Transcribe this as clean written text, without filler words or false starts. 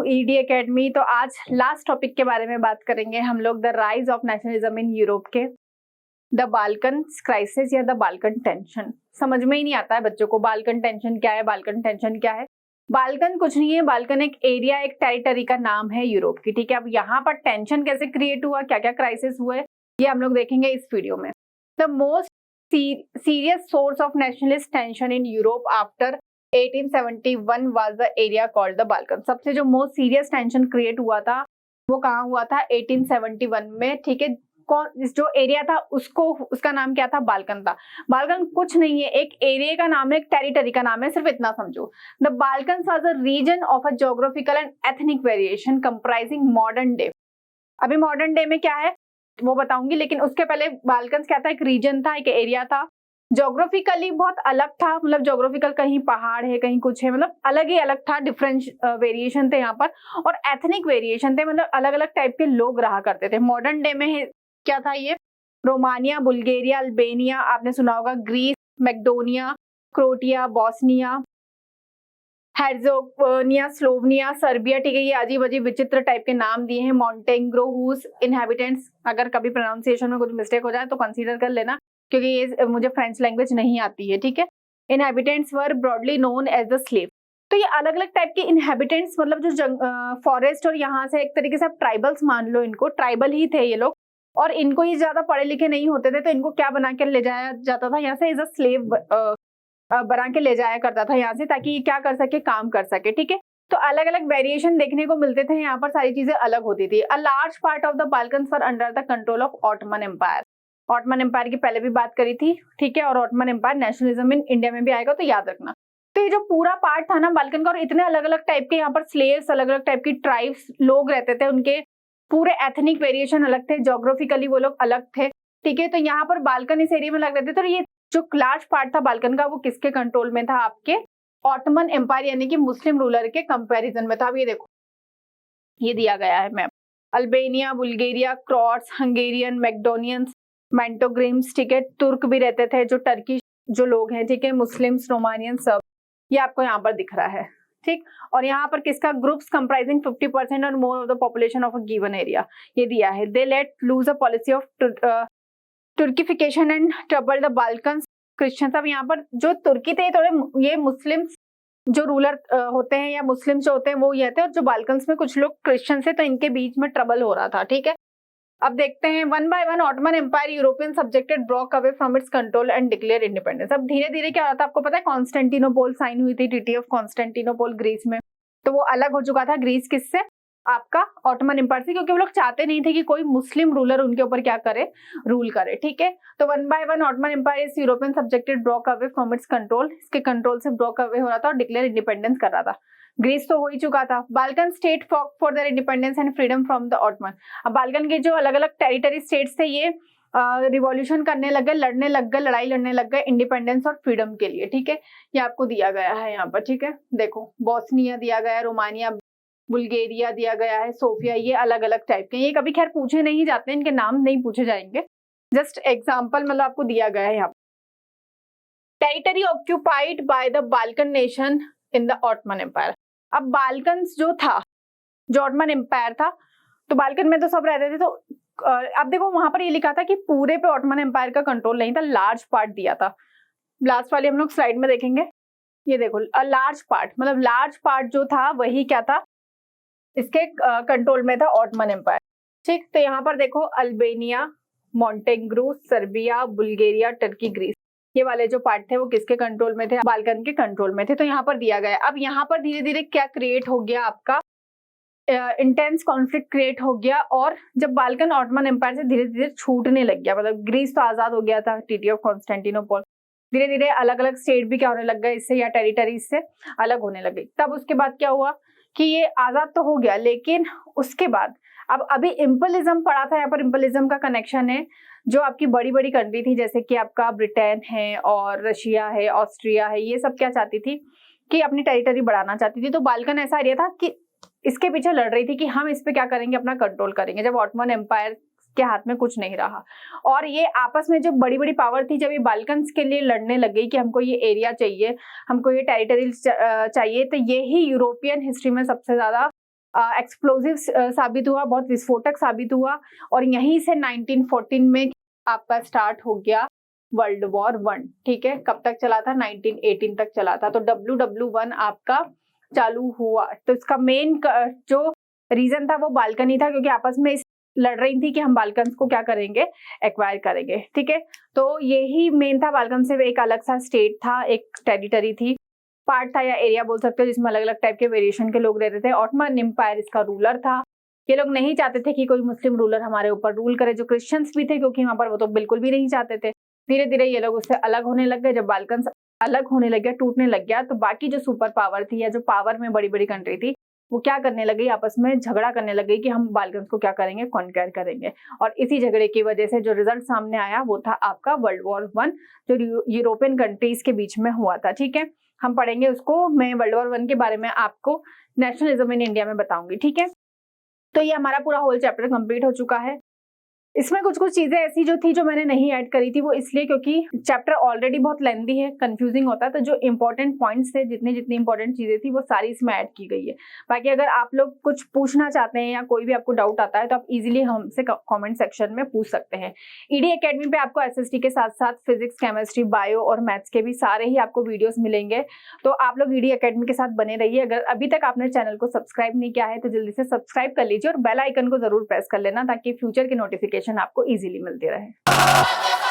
ED academy. तो आज last topic के बारे में बात करेंगे हम लोग, the rise of nationalism in Europe के, द बाल्कन क्राइसिस या द बाल्कन टेंशन। समझ में ही नहीं आता है बच्चों को बाल्कन टेंशन क्या है, बाल्कन टेंशन क्या है। बाल्कन कुछ नहीं है, बाल्कन एक एरिया, एक टेरिटरी का नाम है यूरोप की, ठीक है। अब यहाँ पर टेंशन कैसे क्रिएट हुआ, क्या क्या क्राइसिस हुए, ये हम लोग देखेंगे इस वीडियो में। The most serious source of nationalist tension in Europe after 1871 was the area called the Balkan। सबसे जो मोस्ट सीरियस टेंशन क्रिएट हुआ था वो कहाँ हुआ था, 1871 में, ठीक है। कौन जो एरिया था उसका नाम क्या था, बाल्कन था। बाल्कन कुछ नहीं है, एक एरिया का नाम है, एक टेरिटरी का नाम है, सिर्फ इतना समझो। The Balkan was a region of a geographical and ethnic variation comprising modern day. अभी मॉडर्न डे में क्या है वो बताऊंगी, लेकिन उसके पहले बाल्कन क्या था, एक रीजन था, एक एरिया था। ज्योग्राफिकली बहुत अलग था, मतलब ज्योग्राफिकल कहीं पहाड़ है, कहीं कुछ है, मतलब अलग ही अलग था। डिफरेंट वेरिएशन थे यहाँ पर, और एथनिक वेरिएशन थे, मतलब अलग अलग टाइप के लोग रहा करते थे। मॉडर्न डे में क्या था ये, रोमानिया, बुल्गारिया, अल्बेनिया, आपने सुना होगा, Greece, Macedonia, Croatia, Bosnia, Herzegovina, Slovenia, Serbia, ठीक है। ये अजीब अजीब विचित्र टाइप के नाम दिए हैं। मॉन्टेनेग्रो, हुज इनहेबिटेंट्स, अगर कभी प्रोनाउंसिएशन में कुछ मिस्टेक हो जाए तो कंसीडर कर लेना, क्योंकि ये मुझे फ्रेंच लैंग्वेज नहीं आती है, ठीक है। Inhabitants were broadly known as the Slav. तो ये अलग अलग टाइप के इनहेबिटेंट्स, मतलब जो फॉरेस्ट और यहाँ से एक तरीके से आप ट्राइबल्स मान लो इनको, ट्राइबल ही थे ये लोग। और इनको ये ज्यादा पढ़े लिखे नहीं होते थे, तो इनको क्या बना के ले जाया जाता था यहाँ से, एज अ स्लेव बना के ले जाया करता था यहाँ से, ताकि क्या कर सके, काम कर सके, ठीक है। तो अलग अलग वेरिएशन देखने को मिलते थे यहाँ पर, सारी चीजें अलग होती थी। A large part of the Balkans were under the control of Ottoman Empire. Ottoman Empire की पहले भी बात करी थी, ठीक है। और Ottoman Empire nationalism in India में भी आएगा, तो याद रखना। तो ये जो पूरा पार्ट था ना बाल्कन का, और इतने अलग अलग टाइप के यहाँ पर स्लेव्स, अलग अलग टाइप की ट्राइब्स लोग रहते थे, उनके पूरे एथनिक वेरिएशन अलग थे, ज्योग्राफिकली वो लोग अलग थे, ठीक है। तो यहाँ पर बाल्कन इस एरिया में लग रहे थे। तो ये जो लार्ज पार्ट था बाल्कन का, वो किसके कंट्रोल में था, आपके ऑटोमन एम्पायर यानी कि मुस्लिम रूलर के कंपैरिजन में था। अब ये देखो, ये दिया गया है मैप। अल्बेनिया, बुल्गारिया, क्रॉट्स, हंगेरियन, मैकेडोनियंस, मेंटोग्रिम्स, ठीक है। तुर्क भी रहते थे, जो टर्की जो लोग हैं, ठीक है, मुस्लिम्स, रोमानियन, सब ये आपको यहाँ पर दिख रहा है, ठीक। और यहाँ पर किसका, ग्रुप्स कंप्राइजिंग 50% और more of the population of a given area, ये दिया है। They let loose a policy of Turkification and trouble the Balkan Christians. अब यहाँ पर जो तुर्की थे, थोड़े ये मुस्लिम्स जो रूलर होते हैं या मुस्लिम जो होते हैं वो ये थे, और जो बाल्कन्स में कुछ लोग क्रिश्चियन थे, तो इनके बीच में ट्रबल हो रहा था, ठीक है। अब देखते हैं one by one. Ottoman Empire European subjected broke away from its control and declare independence. अब धीरे धीरे क्या हो रहा था, आपको पता है, कॉन्स्टेंटिनोपोल साइन हुई थी, ट्रीटी ऑफ कॉन्स्टेंटिनोपोल ग्रीस में, तो वो अलग हो चुका था ग्रीस किससे, आपका ऑटोमन एम्पायर से, क्योंकि वो लोग चाहते नहीं थे कि कोई मुस्लिम रूलर उनके ऊपर क्या करे, रूल करे, ठीक है। तो one by one Ottoman empire इस European subjected broke away from its control, इसके कंट्रोल से ब्रोक अवे हो रहा था और डिक्लेयर इंडिपेंडेंस कर रहा था। ग्रीस तो हो ही चुका था। Balkan state fought for their independence and freedom from the Ottoman. अब बाल्कन के जो अलग अलग टेरिटरी स्टेट्स थे, ये रिवॉल्यूशन करने लग गए, लड़ने लग गए, लड़ाई लड़ने लग गए इंडिपेंडेंस और फ्रीडम के लिए, ठीक है। ये आपको दिया गया है यहाँ पर, ठीक है। देखो, बोस्निया दिया गया है, रोमानिया, बुल्गारिया दिया गया है, सोफिया, ये अलग अलग टाइप के। ये कभी खैर पूछे नहीं जाते, इनके नाम नहीं पूछे जाएंगे, जस्ट एग्जाम्पल मतलब आपको दिया गया है यहाँ। Territory occupied by the Balkan nation in the Ottoman Empire. अब बाल्कन जो था, जो ऑटोमन एम्पायर था, तो बाल्कन में तो सब रहते थे। तो अब देखो वहां पर ये लिखा था कि पूरे पे ऑटोमन एम्पायर का कंट्रोल नहीं था, लार्ज पार्ट दिया था। लास्ट वाली हम लोग स्लाइड में देखेंगे, ये देखो, लार्ज पार्ट, मतलब लार्ज पार्ट जो था वही क्या था, इसके कंट्रोल में था ऑटोमन एम्पायर, ठीक। तो यहाँ पर देखो, Albania, Montenegro, Serbia, Bulgaria, Turkey, Greece, ये वाले जो पार्ट थे वो किसके कंट्रोल में थे, बाल्कन के कंट्रोल में थे। तो यहाँ पर दिया गया। अब यहाँ पर धीरे धीरे क्या क्रिएट हो गया, आपका इंटेंस कॉन्फ्लिक्ट क्रिएट हो गया, और जब बाल्कन ऑटोमन एम्पायर से धीरे धीरे छूटने लग गया, मतलब ग्रीस तो आजाद हो गया था, ट्रीटी ऑफ कॉन्स्टेंटिनोपल, धीरे धीरे अलग अलग स्टेट भी क्या होने लग गए इससे, या टेरिटरी से अलग होने लग गई। तब उसके बाद क्या हुआ कि ये आजाद तो हो गया, लेकिन उसके बाद अब अभी इम्पलिज्म पड़ा था यहाँ पर। इम्पलिज्म का कनेक्शन है, जो आपकी बड़ी बड़ी कंट्री थी, जैसे कि आपका ब्रिटेन है और रशिया है, ऑस्ट्रिया है, ये सब क्या चाहती थी कि अपनी टेरिटरी बढ़ाना चाहती थी। तो बाल्कन ऐसा एरिया था कि इसके पीछे लड़ रही थी कि हम इस पे क्या करेंगे, अपना कंट्रोल करेंगे, जब ऑटोमन एम्पायर के हाथ में कुछ नहीं रहा। और ये आपस में जो बड़ी बड़ी पावर थी, जब ये बाल्कन्स के लिए लड़ने लग गई कि हमको ये एरिया चाहिए, हमको ये टेरिटरी चाहिए, तो ये ही यूरोपियन हिस्ट्री में सबसे ज्यादा एक्सप्लोजिव साबित हुआ, बहुत विस्फोटक साबित हुआ, और यहीं से 1914 में आपका स्टार्ट हो गया वर्ल्ड वॉर 1। ठीक है, कब तक चला था? 1918 तक चला था। तो WW1 आपका चालू हुआ। तो इसका मेन जो रीजन था वो बाल्कनी था, क्योंकि आपस में लड़ रही थी कि हम बाल्कन्स को क्या करेंगे, एक्वायर करेंगे। ठीक है, तो यही मेन था। बाल्कन से एक अलग सा स्टेट था, एक टेरिटरी थी, पार्ट था या एरिया बोल सकते हो, जिसमें अलग अलग टाइप के वेरिएशन के लोग रहते थे। ऑटोमन एम्पायर इसका रूलर था। ये लोग नहीं चाहते थे कि कोई मुस्लिम रूलर हमारे ऊपर रूल करे, जो क्रिश्चियंस भी थे, क्योंकि वहां पर वो तो बिल्कुल भी नहीं चाहते थे। धीरे धीरे ये लोग उससे अलग होने लग गए। जब बाल्कन अलग होने लग गया, टूटने लग गया, तो बाकी जो सुपर पावर थी या जो पावर में बड़ी बड़ी कंट्री थी, वो क्या करने लगी, आपस में झगड़ा करने लग गई कि हम बाल्कन को क्या करेंगे, कॉन्क्वायर करेंगे। और इसी झगड़े की वजह से जो रिजल्ट सामने आया वो था आपका वर्ल्ड वॉर 1, जो यूरोपियन कंट्रीज के बीच में हुआ था। ठीक है, हम पढ़ेंगे उसको। मैं वर्ल्ड वॉर 1 के बारे में आपको नेशनलिज्म इन इंडिया में बताऊंगी। ठीक है, तो ये हमारा पूरा होल चैप्टर कंप्लीट हो चुका है। इसमें कुछ कुछ चीजें ऐसी जो थी जो मैंने नहीं ऐड करी थी, वो इसलिए क्योंकि चैप्टर ऑलरेडी बहुत लेंथी है, कंफ्यूजिंग होता है। तो जो इंपॉर्टेंट पॉइंट्स थे, जितनी जितनी इंपॉर्टेंट चीजें थी, वो सारी इसमें ऐड की गई है। बाकी अगर आप लोग कुछ पूछना चाहते हैं या कोई भी आपको डाउट आता है, तो आप इजीली हमसे कमेंट सेक्शन में पूछ सकते हैं। ईडी एकेडमी पे आपको SST के साथ साथ फिजिक्स, केमिस्ट्री, बायो और मैथ्स के भी सारे ही आपको वीडियोस मिलेंगे। तो आप लोग ईडी एकेडमी के साथ बने रहिए। अगर अभी तक आपने चैनल को सब्सक्राइब नहीं किया है तो जल्दी से सब्सक्राइब कर लीजिए और बेल आइकन को जरूर प्रेस कर लेना, ताकि फ्यूचर के नोटिफिकेशन आपको इजीली मिलते रहे।